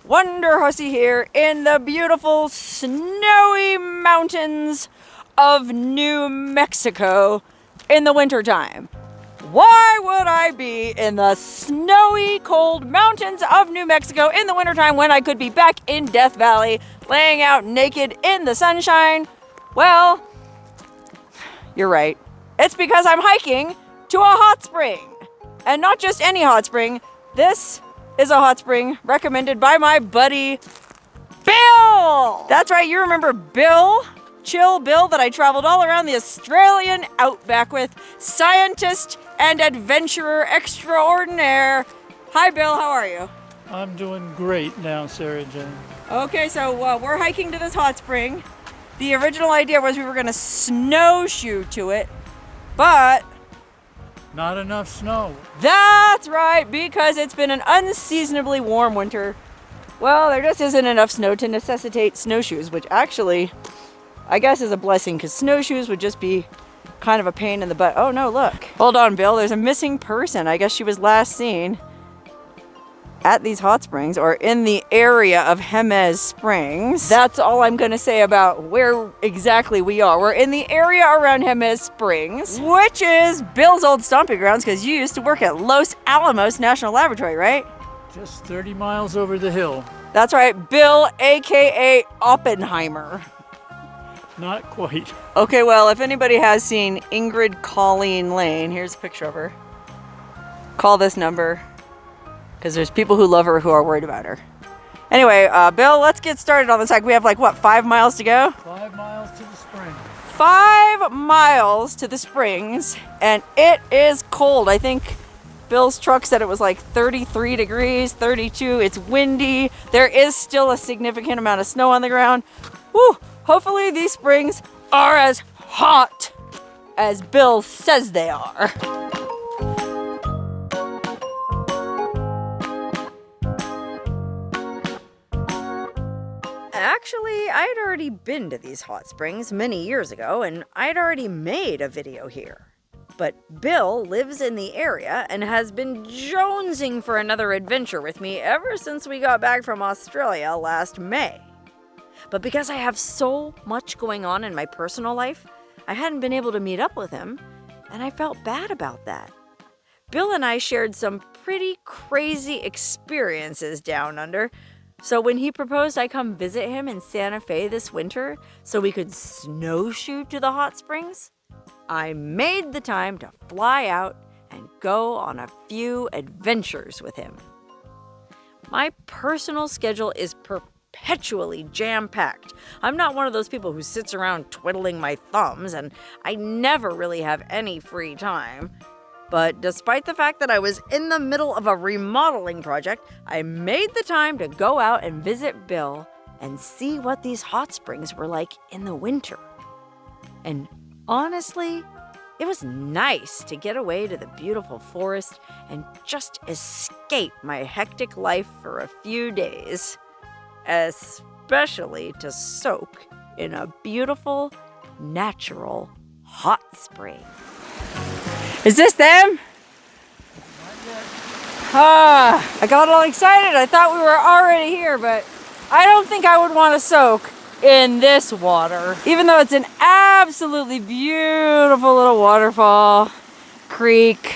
Wonderhussy here in the beautiful snowy mountains of New Mexico in the wintertime. Why would I be in the snowy, cold mountains of New Mexico in the wintertime when I could be back in Death Valley, laying out naked in the sunshine? Well, you're right. It's because I'm hiking to a hot spring. And not just any hot spring. This is a hot spring recommended by my buddy, Bill! That's right, you remember Bill? Chill Bill that I traveled all around the Australian outback with, scientist and adventurer extraordinaire. Hi Bill, how are you? I'm doing great now, Sarah Jane. Okay, so we're hiking to this hot spring. The original idea was we were gonna snowshoe to it, but not enough snow. That's right, because it's been an unseasonably warm winter. Well, there just isn't enough snow to necessitate snowshoes, which actually, I guess is a blessing, because snowshoes would just be kind of a pain in the butt. Oh no, look. Hold on, Bill, there's a missing person. I guess she was last seen at these hot springs, or in the area of Jemez Springs. That's all I'm gonna say about where exactly we are. We're in the area around Jemez Springs, which is Bill's old stomping grounds, because you used to work at Los Alamos National Laboratory, right? Just 30 miles over the hill. That's right, Bill, AKA Oppenheimer. Not quite. Okay, well, if anybody has seen Ingrid Colleen Lane, here's a picture of her. Call this number, because there's people who love her who are worried about her. Anyway, Bill, let's get started on this hike. We have like, what, 5 miles to go? 5 miles to the spring. 5 miles to the springs, and it is cold. I think Bill's truck said it was like 33 degrees, 32. It's windy. There is still a significant amount of snow on the ground. Woo! Hopefully these springs are as hot as Bill says they are. Actually, I'd already been to these hot springs many years ago, and I'd already made a video here. But Bill lives in the area and has been jonesing for another adventure with me ever since we got back from Australia last May. But because I have so much going on in my personal life, I hadn't been able to meet up with him, and I felt bad about that. Bill and I shared some pretty crazy experiences down under, so when he proposed I come visit him in Santa Fe this winter so we could snowshoe to the hot springs, I made the time to fly out and go on a few adventures with him. My personal schedule is perpetually jam-packed. I'm not one of those people who sits around twiddling my thumbs, and I never really have any free time. But despite the fact that I was in the middle of a remodeling project, I made the time to go out and visit Bill and see what these hot springs were like in the winter. And honestly, it was nice to get away to the beautiful forest and just escape my hectic life for a few days. Especially to soak in a beautiful, natural hot spring. Is this them? I got all excited. I thought we were already here, but I don't think I would want to soak in this water. Even though it's an absolutely beautiful little waterfall, creek,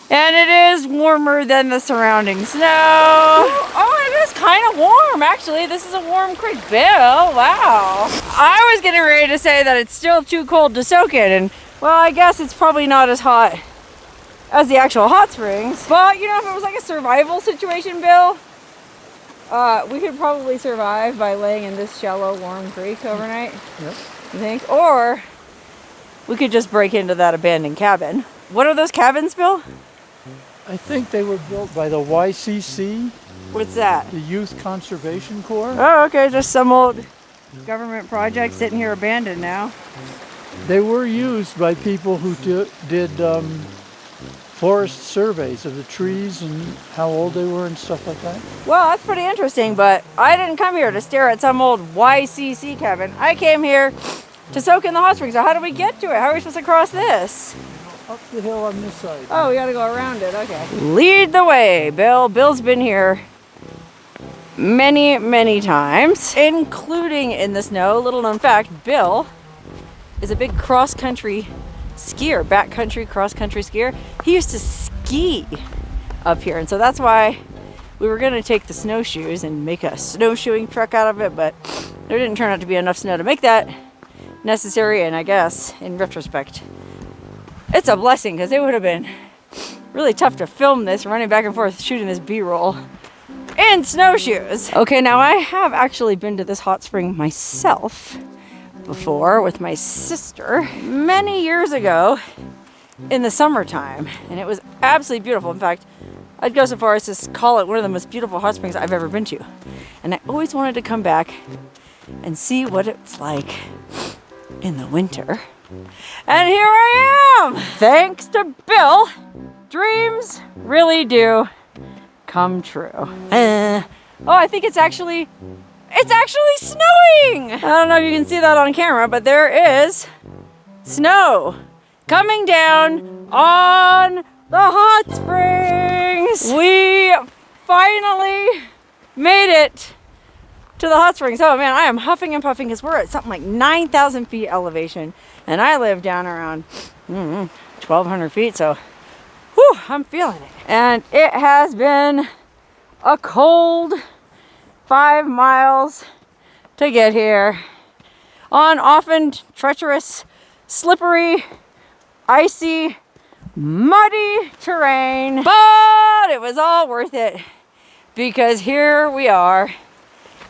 and it is warmer than the surrounding snow. Oh, it is kind of warm, actually. This is a warm creek. Bill, wow. I was getting ready to say that it's still too cold to soak in, and well, I guess it's probably not as hot as the actual hot springs. But, you know, if it was like a survival situation, Bill, we could probably survive by laying in this shallow, warm creek overnight. Yep. You think? Or we could just break into that abandoned cabin. What are those cabins, Bill? I think they were built by the YCC. What's that? The Youth Conservation Corps. Oh, okay, just some old government project sitting here abandoned now. They were used by people who did forest surveys of the trees and how old they were and stuff like that. Well, that's pretty interesting, but I didn't come here to stare at some old YCC cabin. I came here to soak in the hot springs. So how do we get to it? How are we supposed to cross this? Up the hill on this side. Oh, we gotta go around it, okay. Lead the way, Bill. Bill's been here many, many times, including in the snow. Little known fact, Bill is a big cross-country skier, backcountry, cross-country skier. He used to ski up here, and so that's why we were gonna take the snowshoes and make a snowshoeing trek out of it, but there didn't turn out to be enough snow to make that necessary, and I guess, in retrospect, it's a blessing, because it would have been really tough to film this, running back and forth, shooting this B-roll in snowshoes. Okay, now I have actually been to this hot spring myself before with my sister many years ago in the summertime, and it was absolutely beautiful. In fact, I'd go so far as to call it one of the most beautiful hot springs I've ever been to. And I always wanted to come back and see what it's like in the winter. And here I am! Thanks to Bill, dreams really do come true. Oh, I think it's actually snowing! I don't know if you can see that on camera, but there is snow coming down on the hot springs. We finally made it to the hot springs. Oh man, I am huffing and puffing because we're at something like 9,000 feet elevation, and I live down around 1,200 feet, so whew, I'm feeling it. And it has been a cold 5 miles to get here on often treacherous, slippery, icy, muddy terrain, but it was all worth it because here we are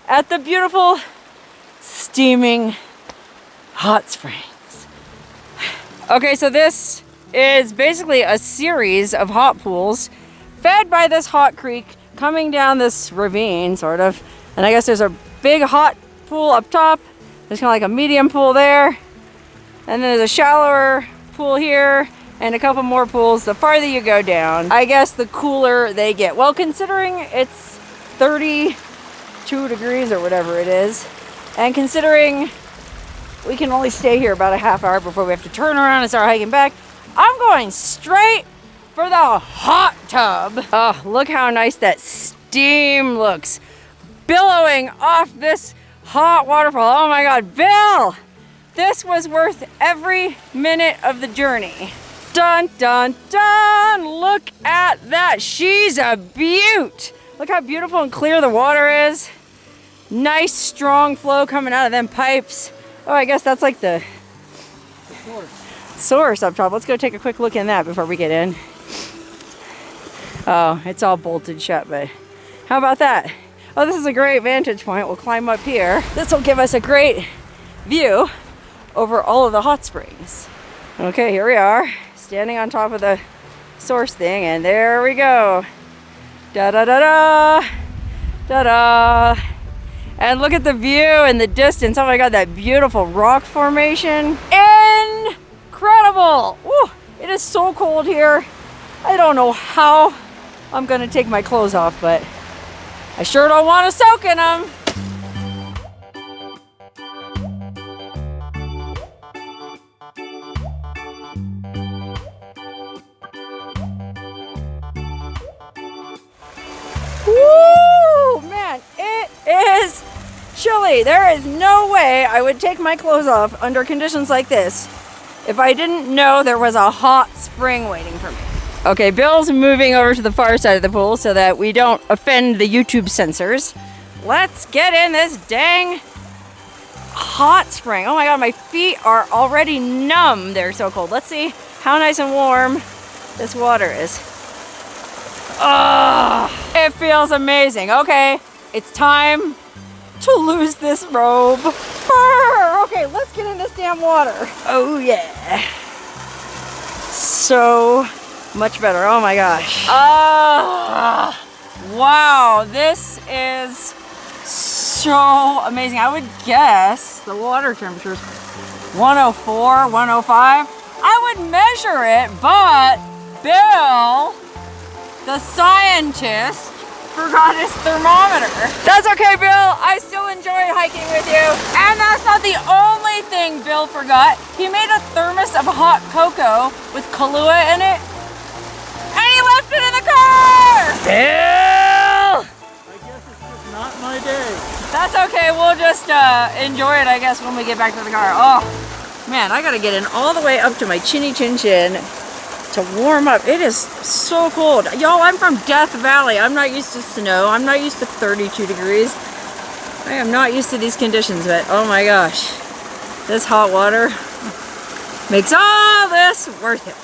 at the beautiful, steaming hot springs. Okay, so this is basically a series of hot pools fed by this hot creek coming down this ravine, sort of. And I guess there's a big hot pool up top. There's kind of like a medium pool there. And then there's a shallower pool here and a couple more pools. The farther you go down, I guess the cooler they get. Well, considering it's 32 degrees or whatever it is, and considering we can only stay here about a half hour before we have to turn around and start hiking back, I'm going straight for the hot tub. Oh, look how nice that steam looks billowing off this hot waterfall. Oh my God, Bill, this was worth every minute of the journey. Dun, dun, dun, look at that. She's a beaut. Look how beautiful and clear the water is. Nice, strong flow coming out of them pipes. Oh, I guess that's like the source up top. Let's go take a quick look in that before we get in. Oh, it's all bolted shut, but how about that? Oh, this is a great vantage point. We'll climb up here. This will give us a great view over all of the hot springs. Okay, here we are, standing on top of the source thing, and there we go. Da da da da, da da. And look at the view in the distance. Oh my God, that beautiful rock formation. Incredible! Woo, it is so cold here. I don't know how I'm gonna take my clothes off, but I sure don't want to soak in them. Woo! Man, it is chilly. There is no way I would take my clothes off under conditions like this if I didn't know there was a hot spring waiting for me. Okay, Bill's moving over to the far side of the pool so that we don't offend the YouTube censors. Let's get in this dang hot spring. Oh my God, my feet are already numb. They're so cold. Let's see how nice and warm this water is. Oh, it feels amazing. Okay, it's time to lose this robe. Okay, let's get in this damn water. Oh yeah. So much better. Oh my gosh. Wow, this is so amazing. I would guess the water temperature is 104, 105. I would measure it, but Bill, the scientist, forgot his thermometer. That's okay, Bill. I still enjoyed hiking with you. And that's not the only thing Bill forgot. He made a thermos of hot cocoa with Kahlua in it, and he left it in the car. Bill! I guess it's just not my day. That's okay. We'll just enjoy it, I guess, when we get back to the car. Oh, man, I gotta get in all the way up to my chinny chin chin to warm up. It is so cold. Y'all, I'm from Death Valley. I'm not used to snow. I'm not used to 32 degrees. I am not used to these conditions, but oh my gosh. This hot water makes all this worth it.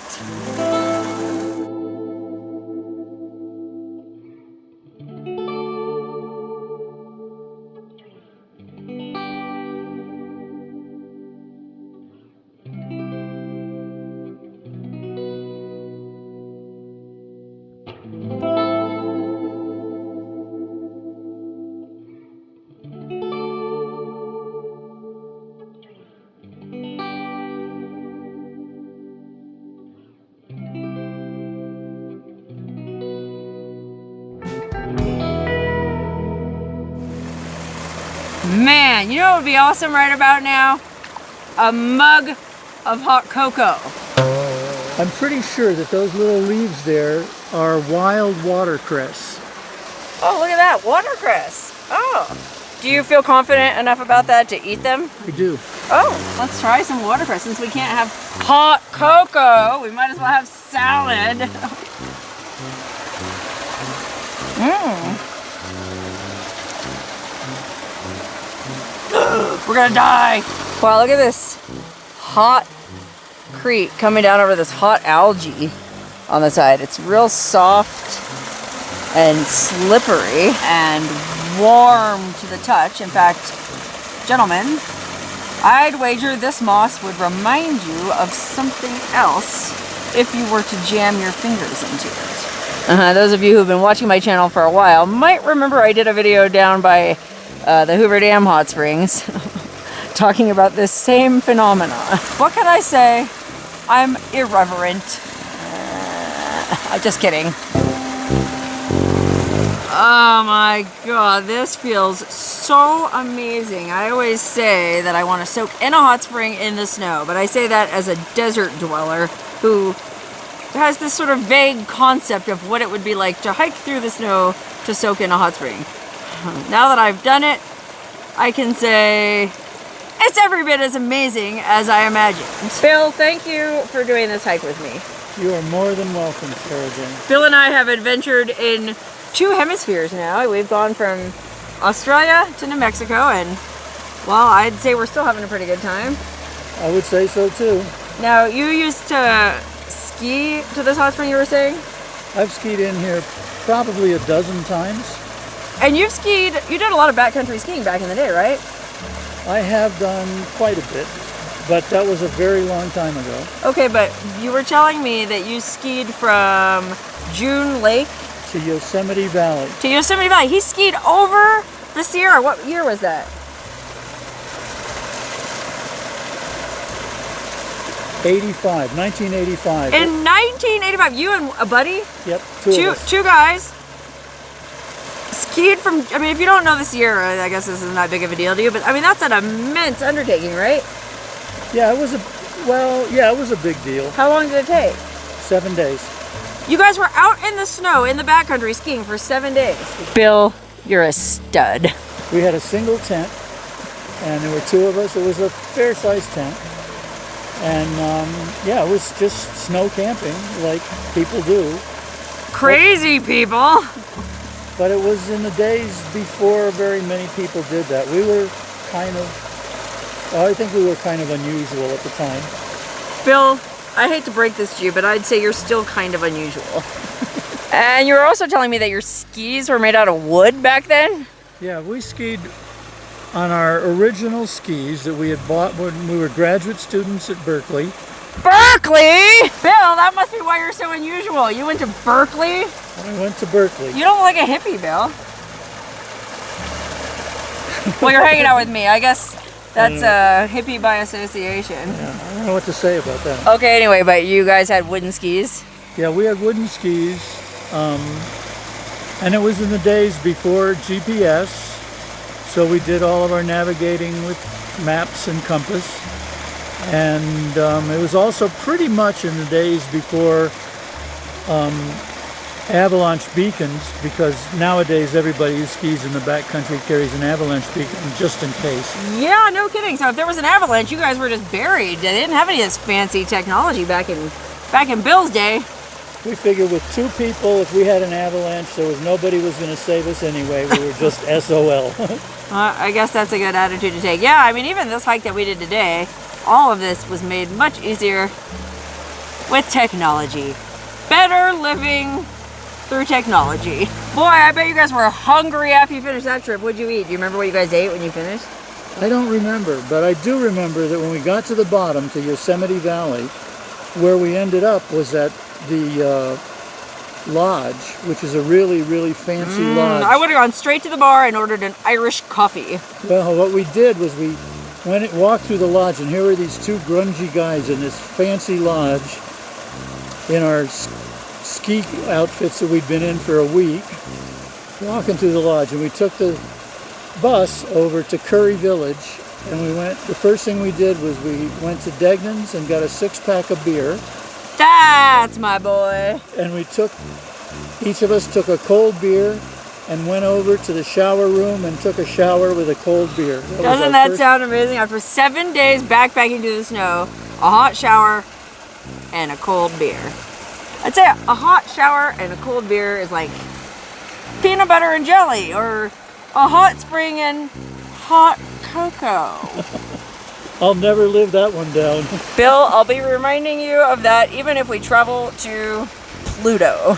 Man, you know what would be awesome right about now? A mug of hot cocoa. I'm pretty sure that those little leaves there are wild watercress. Oh, look at that, watercress. Oh, do you feel confident enough about that to eat them? We do. Oh, let's try some watercress. Since we can't have hot cocoa, we might as well have salad. We're gonna die. Wow, look at this hot creek coming down over this hot algae on the side. It's real soft and slippery and warm to the touch. In fact, gentlemen, I'd wager this moss would remind you of something else if you were to jam your fingers into it. Those of you who've been watching my channel for a while might remember I did a video down by the Hoover Dam hot springs talking about this same phenomenon. What can I say? I'm irreverent. Just kidding. Oh my god, this feels so amazing. I always say that I want to soak in a hot spring in the snow, but I say that as a desert dweller who has this sort of vague concept of what it would be like to hike through the snow to soak in a hot spring. Now that I've done it, I can say it's every bit as amazing as I imagined. Bill, thank you for doing this hike with me. You are more than welcome, Sarah Jane. Bill and I have adventured in 2 hemispheres now. We've gone from Australia to New Mexico, and well, I'd say we're still having a pretty good time. I would say so too. Now, you used to ski to this hot spring, you were saying? I've skied in here probably a dozen times. And you did a lot of backcountry skiing back in the day, right? I have done quite a bit, but that was a very long time ago. Okay, but you were telling me that you skied from June Lake To Yosemite Valley. to Yosemite Valley. He skied over the Sierra. What year was that? 1985. In 1985, you and a buddy? Yep, two of us. Two guys skied from, I mean, if you don't know the Sierra, I guess this is not big of a deal to you, but I mean, that's an immense undertaking, right? Yeah, it was a big deal. How long did it take? 7 days. You guys were out in the snow in the backcountry skiing for 7 days. Bill, you're a stud. We had a single tent, and there were 2 of us. It was a fair-sized tent. And yeah, it was just snow camping like people do. Crazy people. But it was in the days before very many people did that. We were kind of, I think we were kind of unusual at the time. Bill, I hate to break this to you, but I'd say you're still kind of unusual. And you were also telling me that your skis were made out of wood back then? Yeah, we skied on our original skis that we had bought when we were graduate students at Berkeley. Berkeley? Bill, that must be why you're so unusual. You went to Berkeley? I went to Berkeley. You don't look like a hippie, Bill. Well, you're hanging out with me. I guess that's a hippie by association. Yeah, I don't know what to say about that. Okay, anyway, but you guys had wooden skis? Yeah, we had wooden skis, and it was in the days before GPS, so we did all of our navigating with maps and compass. And it was also pretty much in the days before avalanche beacons, because nowadays everybody who skis in the backcountry carries an avalanche beacon just in case. Yeah, no kidding. So if there was an avalanche, you guys were just buried. They didn't have any of this fancy technology back in Bill's day. We figured with 2 people, if we had an avalanche, nobody was going to save us anyway. We were just SOL. I guess that's a good attitude to take. Yeah, I mean, even this hike that we did today, all of this was made much easier with technology. Better living through technology. Boy, I bet you guys were hungry after you finished that trip. What'd you eat? Do you remember what you guys ate when you finished? I don't remember, but I do remember that when we got to the bottom, to Yosemite Valley, where we ended up was at the lodge, which is a really, really fancy lodge. I would have gone straight to the bar and ordered an Irish coffee. Well, what we did was we walked through the lodge, and here were these 2 grungy guys in this fancy lodge in our ski outfits that we'd been in for a week, walking through the lodge, and we took the bus over to Curry Village, and the first thing we did was we went to Degnan's and got a 6-pack of beer. That's my boy. And each of us took a cold beer and went over to the shower room and took a shower with a cold beer. Doesn't that sound amazing? After 7 days backpacking through the snow, a hot shower and a cold beer. I'd say a hot shower and a cold beer is like peanut butter and jelly, or a hot spring and hot cocoa. I'll never live that one down. Bill, I'll be reminding you of that even if we travel to Pluto.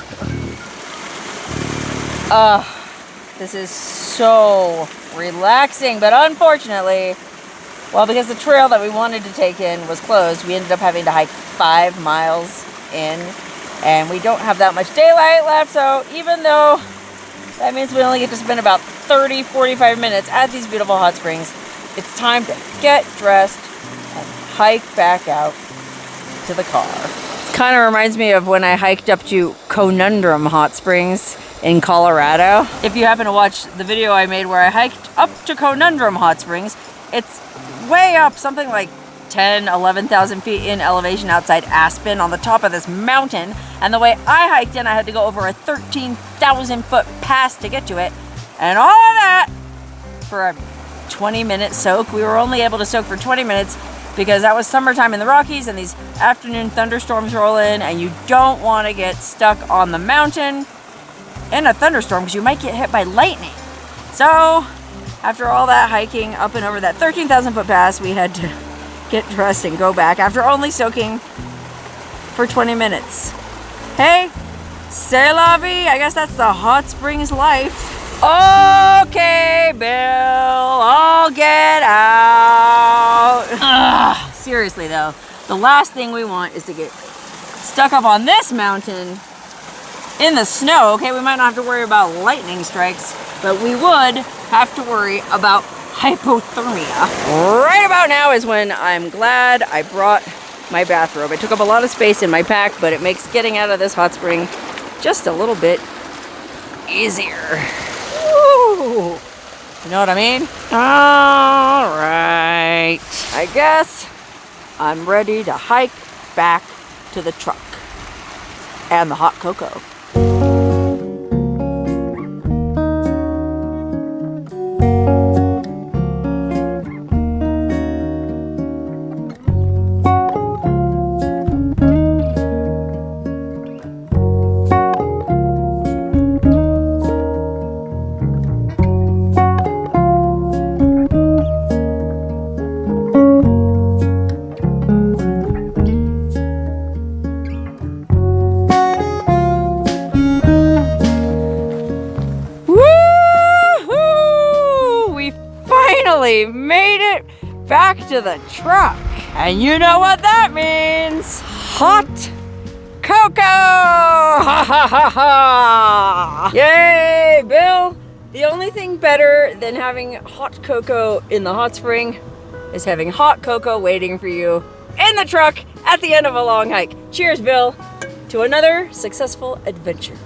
This is so relaxing, but unfortunately, well, because the trail that we wanted to take in was closed, we ended up having to hike 5 miles in, and we don't have that much daylight left, so even though that means we only get to spend about 30-45 minutes at these beautiful hot springs, it's time to get dressed and hike back out to the car. It kind of reminds me of when I hiked up to Conundrum Hot Springs in Colorado. If you happen to watch the video I made where I hiked up to Conundrum Hot Springs, it's way up, something like 11,000 feet in elevation outside Aspen on the top of this mountain. And the way I hiked in, I had to go over a 13,000 foot pass to get to it. And all of that for a 20-minute soak. We were only able to soak for 20 minutes because that was summertime in the Rockies and these afternoon thunderstorms roll in, and you don't want to get stuck on the mountain in a thunderstorm because you might get hit by lightning. So after all that hiking up and over that 13,000 foot pass, we had to get dressed and go back after only soaking for 20 minutes. Hey, c'est la vie. I guess that's the hot springs life. Okay, Bill, I'll get out. Ugh, seriously though, the last thing we want is to get stuck up on this mountain in the snow. Okay, we might not have to worry about lightning strikes, but we would have to worry about hypothermia. Right about now is when I'm glad I brought my bathrobe. It took up a lot of space in my pack, but it makes getting out of this hot spring just a little bit easier. Woo! You know what I mean? All right. I guess I'm ready to hike back to the truck and the hot cocoa. Made it back to the truck. And you know what that means. Hot cocoa! Ha ha ha ha! Yay, Bill! The only thing better than having hot cocoa in the hot spring is having hot cocoa waiting for you in the truck at the end of a long hike. Cheers, Bill, to another successful adventure.